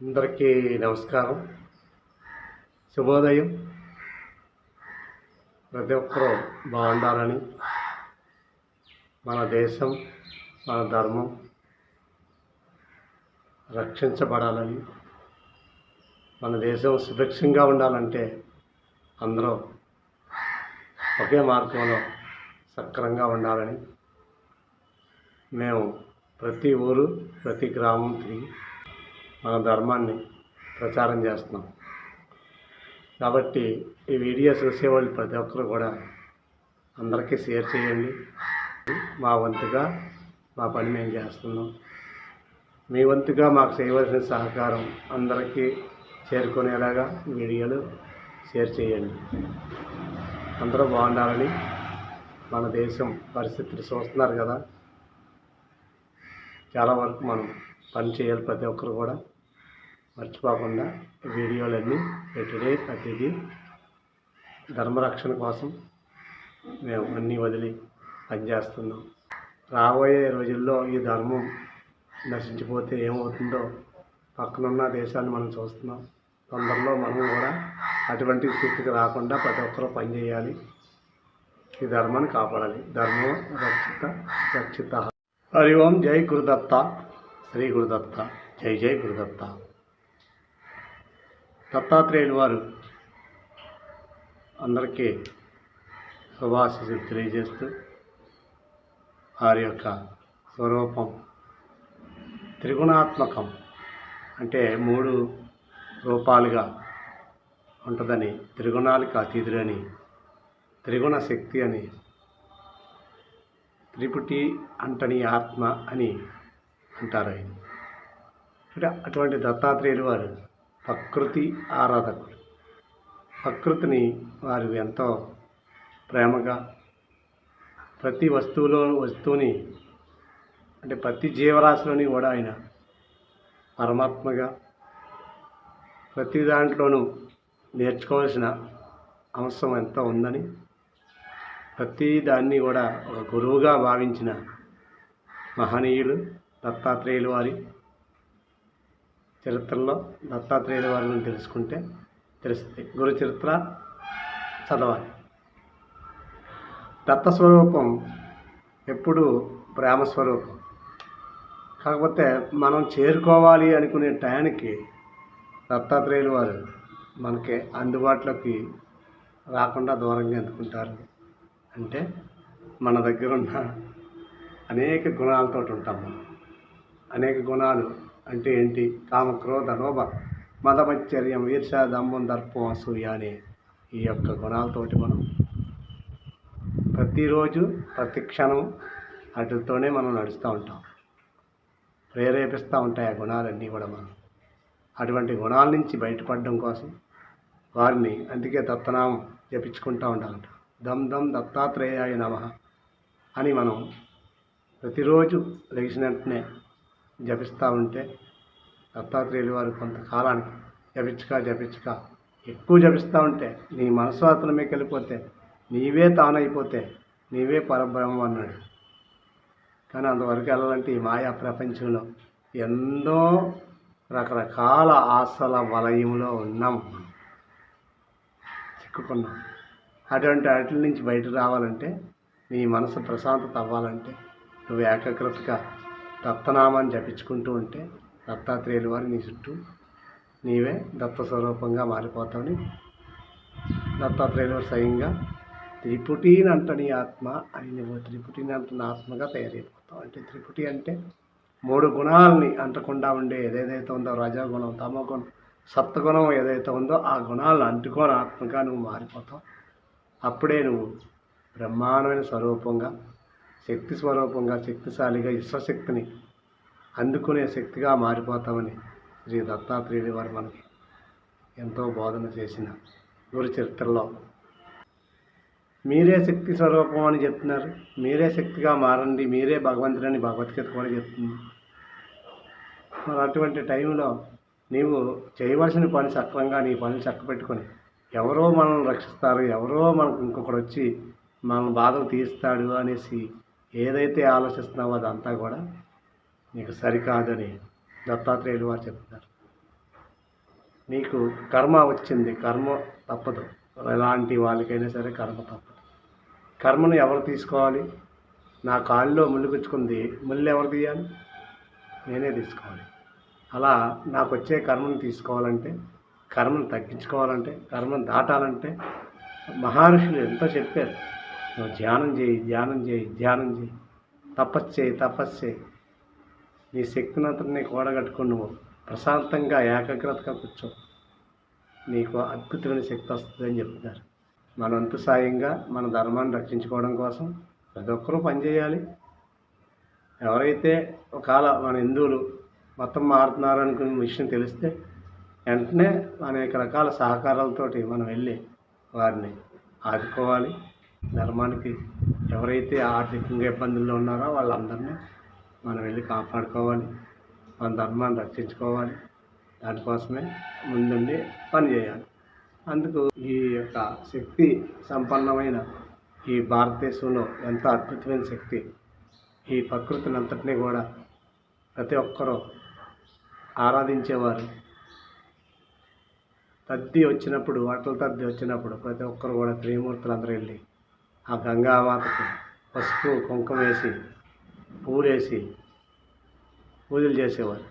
అందరికీ నమస్కారం, శుభోదయం. ప్రతి ఒక్కరూ బాగుండాలని, మన దేశం, మన ధర్మం రక్షించబడాలని, మన దేశం సుభిక్షంగా ఉండాలంటే అందరూ ఒకే మార్గంలో సక్రమంగా ఉండాలని మేము ప్రతి ఊరు, ప్రతి గ్రామం తిరిగి మన ధర్మాన్ని ప్రచారం చేస్తున్నాం. కాబట్టి ఈ వీడియో చూసేవాళ్ళు ప్రతి ఒక్కరు కూడా అందరికీ షేర్ చేయండి. మా వంతుగా మా పని మేము చేస్తున్నాం. మీ వంతుగా మాకు చేయవలసిన సహకారం అందరికీ చేరుకునేలాగా వీడియోలు షేర్ చేయండి. అందరూ బాగుండాలని, మన దేశం పరిస్థితులు చూస్తున్నారు కదా, చాలా వరకు మనం పని చేయాలి. ప్రతి ఒక్కరు కూడా మర్చిపోకుండా వీడియోలన్నీ పెట్టుడే ప్రతిదీ ధర్మరక్షణ కోసం మేము అన్నీ వదిలి పనిచేస్తున్నాం. రాబోయే రోజుల్లో ఈ ధర్మం నశించిపోతే ఏమవుతుందో పక్కనున్న దేశాన్ని మనం చూస్తున్నాం. తొందరలో మనం కూడా అటువంటి స్థితికి రాకుండా ప్రతి ఒక్కరూ పనిచేయాలి. ఈ ధర్మాన్ని కాపాడాలి. ధర్మం రక్షిత. హరి ఓం. జై గురుదత్త, శ్రీ గురుదత్త, జై జై గురుదత్త. దత్తాత్రేయులు వారు అందరికీ శుభాశీస్సులు తెలియజేస్తూ వారి యొక్క స్వరూపం త్రిగుణాత్మకం, అంటే 3 రూపాలుగా ఉంటుందని, త్రిగుణాలకు అతీతులని, త్రిగుణ శక్తి అని, త్రిపుటి అంటని ఆత్మ అని అంటారు ఆయన. అటువంటి దత్తాత్రేయులు వారు ప్రకృతి ఆరాధకుడు. ప్రకృతిని వారు ఎంతో ప్రేమగా, ప్రతి వస్తువుని అంటే ప్రతి జీవరాశిలోని కూడా ఆయన పరమాత్మగా, ప్రతి దాంట్లోనూ నేర్చుకోవాల్సిన అంశం ఎంతో ఉందని, ప్రతి దాన్ని కూడా ఒక గురువుగా భావించిన మహనీయులు దత్తాత్రేయులు వారి. చరిత్రలో దత్తాత్రేయుల వారిని తెలుసుకుంటే తెలుస్తుంది. గురు చరిత్ర చదవాలి. దత్తస్వరూపం ఎప్పుడు ప్రేమ స్వరూపం. కాకపోతే మనం చేరుకోవాలి అనుకునే టయానికి దత్తాత్రేయులు వారు మనకి అందుబాటులోకి రాకుండా దూరంగా ఎందుకుంటారు అంటే, మన దగ్గర ఉన్న అనేక గుణాలతో ఉంటాం మనం. అనేక గుణాలు అంటే ఏంటి? కామ, క్రోధ, లోభ, మదమచ్చర్యం, ఈర్ష, దమ్మం, దర్పం, అసూయ అనే ఈ యొక్క గుణాలతోటి మనం ప్రతిరోజు ప్రతి క్షణం వాటితోనే మనం నడుస్తూ ఉంటాం. ప్రేరేపిస్తూ ఉంటాయి ఆ గుణాలన్నీ కూడా మనం. అటువంటి గుణాల నుంచి బయటపడడం కోసం వారిని అందుకే దత్తనామం జపించుకుంటూ ఉండాలంట. దమ్ దమ్ దత్తాత్రేయాయ నమః అని మనం ప్రతిరోజు లేచిన వెంటనే జపిస్తూ ఉంటే దత్తాత్రేయులు వారు కొంతకాలానికి జపించక ఎక్కువ జపిస్తూ ఉంటే నీ మనస్వాతలమేకి వెళ్ళిపోతే నీవే తానైపోతే నీవే పరబ్రహ్మం అన్నాడు. కానీ అంతవరకు వెళ్ళాలంటే ఈ మాయా ప్రపంచంలో ఎన్నో రకరకాల ఆశల వలయంలో ఉన్నాం, చిక్కుకున్నాం. అటువంటి వాటి నుంచి బయట రావాలంటే, నీ మనసు ప్రశాంతత అవ్వాలంటే నువ్వు ఏకాగ్రతగా దత్తనామాన్ని జపించుకుంటూ ఉంటే దత్తాత్రేయులు వారు నీ చుట్టూ నీవే దత్త స్వరూపంగా మారిపోతావని దత్తాత్రేయులు వారు స్వయంగా త్రిపుటిని అంటని ఆత్మ అని, నువ్వు త్రిపుటిని అంటున్న ఆత్మగా తయారైపోతావు. అంటే త్రిపుటి అంటే 3 గుణాలని అంటకుండా ఉండే ఏదైతే ఉందో, రజోగుణం, తమోగుణం, సత్వగుణం ఏదైతే ఉందో ఆ గుణాలను అంటుకొని ఆత్మగా నువ్వు మారిపోతావు. అప్పుడే నువ్వు బ్రహ్మాండమైన స్వరూపంగా, శక్తి స్వరూపంగా, శక్తిశాలిగా, విశ్వశక్తిని అందుకునే శక్తిగా మారిపోతామని శ్రీ దత్తాత్రేయులు వారు మనకి ఎంతో బోధన చేసిన గురు చరిత్రలో మీరే శక్తి స్వరూపం అని చెప్తున్నారు. మీరే శక్తిగా మారండి, మీరే భగవంతుడని భగవద్గీత కూడా చెప్తుంది. మరి అటువంటి టైంలో నీవు చేయవలసిన పని సక్రమంగా నీ పని చక్కబెట్టుకొని, ఎవరో మనల్ని రక్షిస్తారు, ఎవరో మనకు ఇంకొకడు వచ్చి మన బాధలు తీస్తాడు అనేసి ఏదైతే ఆలోచిస్తున్నావో అదంతా కూడా నీకు సరికాదని దత్తాత్రేయులు వారు చెప్తున్నారు. నీకు కర్మ వచ్చింది, కర్మ తప్పదు. ఎలాంటి వాళ్ళకైనా సరే కర్మ తప్పదు. కర్మను ఎవరు తీసుకోవాలి? నా కాళ్ళలో ముళ్ళు గుచ్చుకుంది, ముళ్ళు ఎవరు తీయాలి? నేనే తీసుకోవాలి. అలా నాకు వచ్చే కర్మను తీసుకోవాలంటే, కర్మను తగ్గించుకోవాలంటే, కర్మను దాటాలంటే మహర్షులు ఎంతో చెప్పారు. నువ్వు ధ్యానం చేయి, ధ్యానం చేయి, ధ్యానం చేయి, తపస్సు చేయి, తపస్సు చేయి. నీ శక్తినంతటినీ కూడగట్టుకుని నువ్వు ప్రశాంతంగా ఏకాగ్రతగా కూర్చో, నీకు అద్భుతమైన శక్తి వస్తుందని చెప్తున్నారు. మన వంతు సాయంగా మన ధర్మాన్ని రక్షించుకోవడం కోసం ప్రతి ఒక్కరూ పనిచేయాలి. ఎవరైతే ఒకవేళ మన హిందువులు మొత్తం మారుతున్నారు అనుకునే విషయం తెలిస్తే వెంటనే అనేక రకాల సహకారాలతోటి మనం వెళ్ళి వారిని ఆదుకోవాలి. ధర్మానికి ఎవరైతే ఆర్థికంగా ఇబ్బందుల్లో ఉన్నారో వాళ్ళందరినీ మనం వెళ్ళి కాపాడుకోవాలి, మన ధర్మాన్ని రక్షించుకోవాలి. దానికోసమే ముందుండి పనిచేయాలి. అందుకు ఈ యొక్క శక్తి సంపన్నమైన ఈ భారతదేశంలో ఎంత అద్భుతమైన శక్తి, ఈ ప్రకృతిని అంతటినీ కూడా ప్రతి ఒక్కరూ ఆరాధించేవారు. తద్ది వచ్చినప్పుడు, అటల తద్ది వచ్చినప్పుడు ప్రతి ఒక్కరు కూడా త్రిమూర్తులు అందరూ వెళ్ళి ఆ గంగామాతకు పసుపు కుంకుమ వేసి పూలేసి పూజలు చేసేవారు.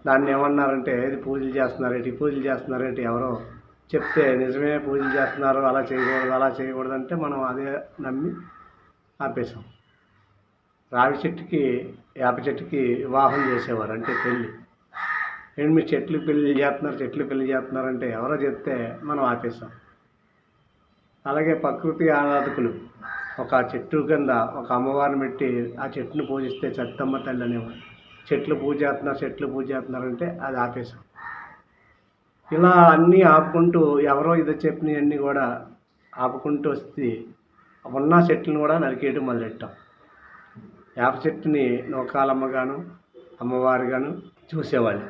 దాన్ని ఏమన్నారంటే, ఏది పూజలు చేస్తున్నారేంటి, పూజలు చేస్తున్నారేంటి, ఎవరో చెప్తే నిజమే పూజలు చేస్తున్నారు, అలా చేయకూడదు, అలా చేయకూడదు అంటే మనం అదే నమ్మి ఆపేసాం. రావి చెట్టుకి, వేప చెట్టుకి వివాహం చేసేవారు, అంటే పెళ్ళి. ఏంటి మీరు చెట్లు పెళ్ళి చేస్తున్నారు, చెట్లు పెళ్ళి చేస్తున్నారంటే ఎవరో చెప్తే మనం ఆపేసాం. అలాగే ప్రకృతి ఆరాధకులు ఒక చెట్టు కింద ఒక అమ్మవారిని పెట్టి ఆ చెట్టును పూజిస్తే సత్తమ్మ తల్లి అనేవారు. చెట్లు పూజ చేస్తున్నారు, చెట్లు పూజ చేస్తున్నారంటే అది ఆపేసాం. ఇలా అన్నీ ఆపుకుంటూ ఎవరో ఇది చెప్పినవన్నీ కూడా ఆపుకుంటూ వస్తే ఉన్న చెట్లను కూడా నరికేయడం మొదలెట్టాం. వేప చెట్టుని నూకాలమ్మగాను అమ్మవారిగాను చూసేవాళ్ళు,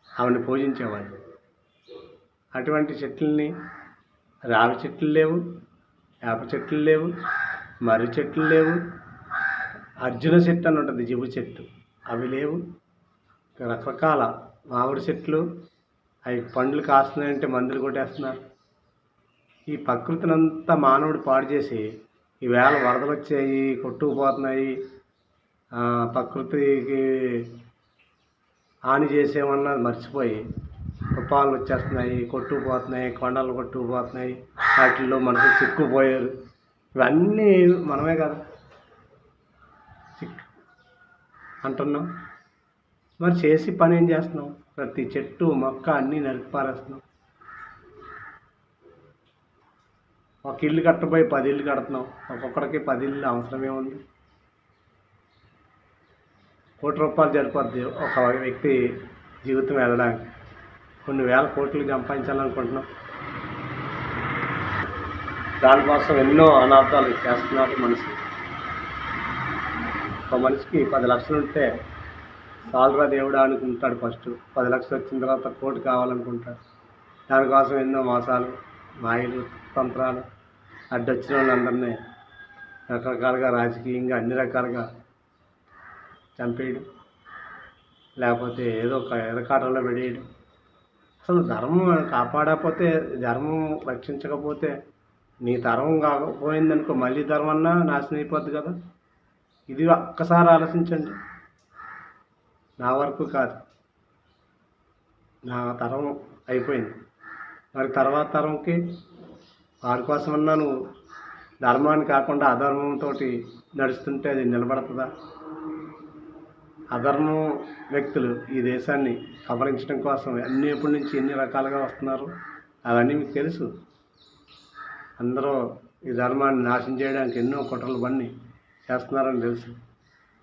ఆవిడని పూజించేవాళ్ళు. అటువంటి చెట్లని రావి చెట్లు లేవు, వేప చెట్లు లేవు, మర్రి చెట్లు లేవు, అర్జున చెట్టు అని ఉంటుంది, జివ్వు చెట్టు, అవి లేవు. రకరకాల మామిడి చెట్లు, అవి పండ్లు కాస్తున్నాయంటే మందులు కొట్టేస్తున్నారు. ఈ ప్రకృతిని అంతా మానవుడు పాడు చేసి ఈవేళ వరదలు వచ్చాయి, కొట్టుకుపోతున్నాయి, ప్రకృతికి హాని చేసేమన్నది మర్చిపోయి తుఫాన్లు వచ్చేస్తున్నాయి, కొట్టుకుపోతున్నాయి, కొండలు కొట్టుకుపోతున్నాయి, వాటిల్లో మనుషులు చిక్కుపోయారు. ఇవన్నీ మనమే కదా అంటున్నాం. మరి చేసి పని ఏం చేస్తున్నాం? ప్రతి చెట్టు మొక్క అన్నీ నరికి పారేస్తున్నాం. ఒక ఇల్లు కట్టబోయి 10 ఇళ్ళు కడుతున్నాం. ఒక్కొక్కడికి 10 ఇళ్ళు అవసరమే ఉంది. ₹1,00,00,000 సరిపోద్ది ఒక వ్యక్తి జీవితం వెళ్ళడానికి. కొన్ని వేల కోట్లు సంపాదించాలనుకుంటున్నాం. దానికోసం ఎన్నో అనార్థాలు చేస్తున్నారు మనిషి. ఒక మనిషికి 10 లక్షలు ఉంటే చాలురా దేవుడా అనుకుంటాడు ఫస్ట్. 10 లక్షలు వచ్చిన తర్వాత కోటి కావాలనుకుంటాడు. దానికోసం ఎన్నో మోసాలు, మాయలు, తంత్రాలు, అడ్డొచ్చిన వాళ్ళందరినీ రకరకాలుగా రాజకీయంగా అన్ని రకాలుగా చంపేయడం, లేకపోతే ఏదో ఒక ఎరకాటంలో పెడేయడం. అసలు ధర్మం కాపాడకపోతే, ధర్మం రక్షించకపోతే నీ తరం కాకపోయిందనుకో మళ్ళీ ధర్మన్నా నాశనం అయిపోద్ది కదా. ఇది ఒక్కసారి ఆలోచించండి. నా వరకు కాదు, నా తరం అయిపోయింది, మరి తర్వాత తరంకి వారి కోసమన్నా నువ్వు ధర్మాన్ని కాకుండా అధర్మంతో నడుస్తుంటే అది నిలబడుతుందా? అధర్మం వ్యక్తులు ఈ దేశాన్ని కబలించడం కోసం ఎప్పటి నుంచి ఎన్ని రకాలుగా వస్తున్నారు అవన్నీ మీకు తెలుసు. అందరూ ఈ ధర్మాన్ని నాశనం చేయడానికి ఎన్నో కుట్రలు బండి చేస్తున్నారని తెలుసు.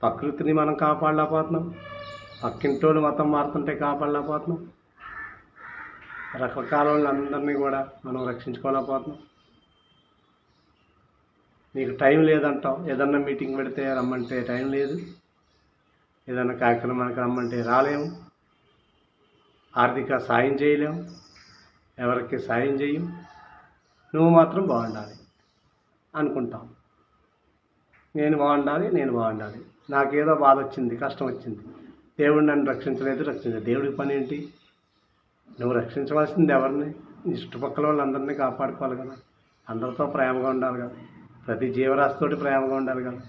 ప్రకృతిని మనం కాపాడలేకపోతున్నాం, పక్కింటోళ్ళు మతం మారుతుంటే కాపాడలేకపోతున్నాం, రకరకాల వాళ్ళందరినీ కూడా మనం రక్షించుకోలేకపోతున్నాం. నీకు టైం లేదంటావు, ఏదన్నా మీటింగ్ పెడితే రమ్మంటే టైం లేదు, ఏదన్నా కార్యక్రమానికి రమ్మంటే రాలేము, ఆర్థిక సాయం చేయలేము, ఎవరికి సాయం చేయం, నువ్వు మాత్రం బాగుండాలి అనుకుంటాం. నేను బాగుండాలి, నాకేదో బాధ వచ్చింది, కష్టం వచ్చింది, దేవుడు నన్ను రక్షించలేదు. దేవుడికి పని ఏంటి? నువ్వు రక్షించవలసింది ఎవరిని? నీ చుట్టుపక్కల వాళ్ళందరినీ కాపాడుకోవాలి కదా, అందరితో ప్రేమగా ఉండాలి కదా, ప్రతి జీవరాశితోటి ప్రేమగా ఉండాలి కదా.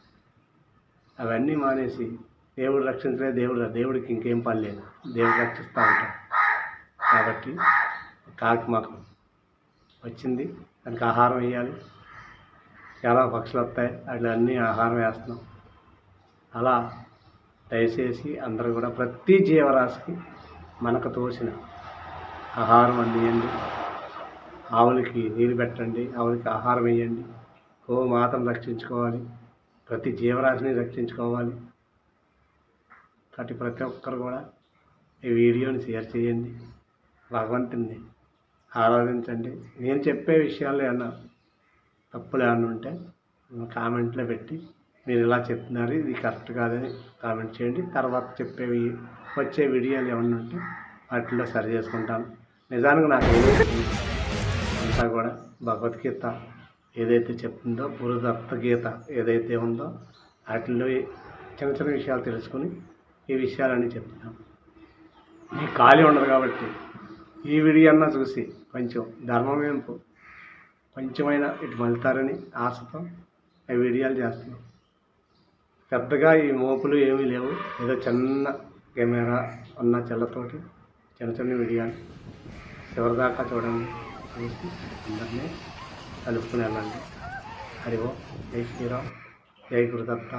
అవన్నీ మానేసి దేవుడు రక్షించలే, దేవుడికి ఇంకేం పని లేదు, దేవుడు రక్షిస్తూ ఉంటాడు. కాబట్టి కాకి మాకు వచ్చింది, దానికి ఆహారం వేయాలి. చాలా పక్షులు వస్తాయి, వాటిని అన్నీ ఆహారం వేస్తున్నాం. అలా దయచేసి అందరూ కూడా ప్రతి జీవరాశికి మనకు తోచిన ఆహారం అందియండి. ఆవులకి నీళ్ళు పెట్టండి, ఆవులకి ఆహారం వేయండి. గోమాతను రక్షించుకోవాలి, ప్రతి జీవరాశిని రక్షించుకోవాలి. కాబట్టి ప్రతి ఒక్కరు కూడా ఈ వీడియోని షేర్ చేయండి, భగవంతుని ఆరాధించండి. నేను చెప్పే విషయాలు ఏమన్నా తప్పులు ఏమన్నా ఉంటే కామెంట్లో పెట్టి మీరు ఇలా చెప్తున్నారు, ఇది కరెక్ట్ కాదని కామెంట్ చేయండి. తర్వాత చెప్పేవి వచ్చే వీడియోలు ఏమన్నా ఉంటే వాటిల్లో సరి చేసుకుంటాను. నిజానికి నాకు ఏదైతే అంతా కూడా భగవద్గీత ఏదైతే చెప్తుందో, పురుషత్వ గీత ఏదైతే ఉందో వాటిల్లో చిన్న చిన్న విషయాలు తెలుసుకుని ఈ విషయాలన్నీ చెప్తున్నాను. మీకు ఖాళీ ఉండదు కాబట్టి ఈ వీడియో అన్నా చూసి కొంచెం ధర్మం వైపు కొంచెమైనా ఇటు మలుతారని ఆశతో ఈ వీడియోలు చేస్తున్నాం. పెద్దగా ఈ మోపులు ఏమీ లేవు, ఏదో చిన్న కెమెరా ఉన్న చెల్లతోటి చిన్న చిన్న వీడియోలు చివరిదాకా చూడండి, చూసి అందరినీ కలుపుకుని వెళ్ళండి. హరి ఓం, జై శ్రీరామ్, జై గురుదత్త.